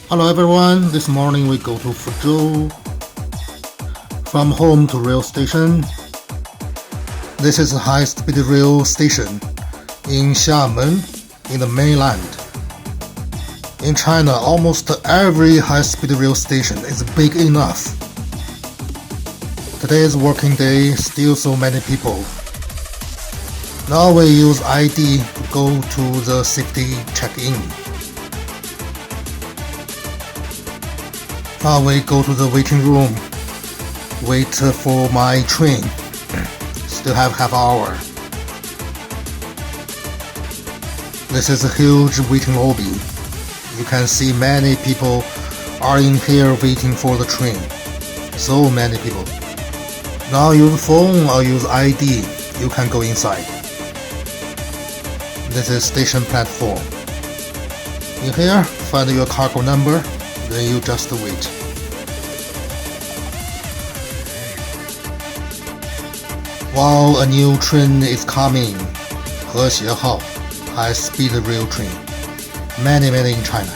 Hello everyone, this morning we go to Fuzhou. From home to rail station. This is a high-speed rail station in Xiamen, in the mainland. In China, almost every high-speed rail station is big enough. Today is working day, still so many people. Now we use ID to go to the safety check-in. Now we go to the waiting room. Wait for my train. Still have half hour. This is a huge waiting lobby. You can see many people are in here waiting for the train. So many people. Now use phone or use ID. You can go inside. This is station platform. In here, find your cargo number, then you just wait. Wow, a new train is coming. 和谐号 high-speed rail train. Many in China.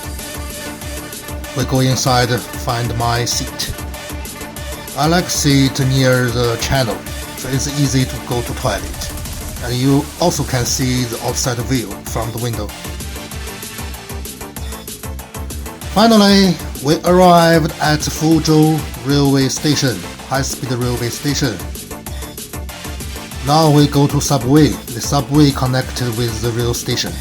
We go inside, find my seat. I like seat near the channel, so it's easy to go to toilet. And you also can see the outside view from the window. Finally, we arrived at Fuzhou railway station, high-speed railway station. Now we go to subway. The subway connected with the rail station.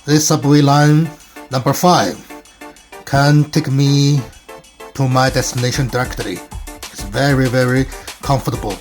This subway line, number 5, can take me to my destination directly. It's very comfortable.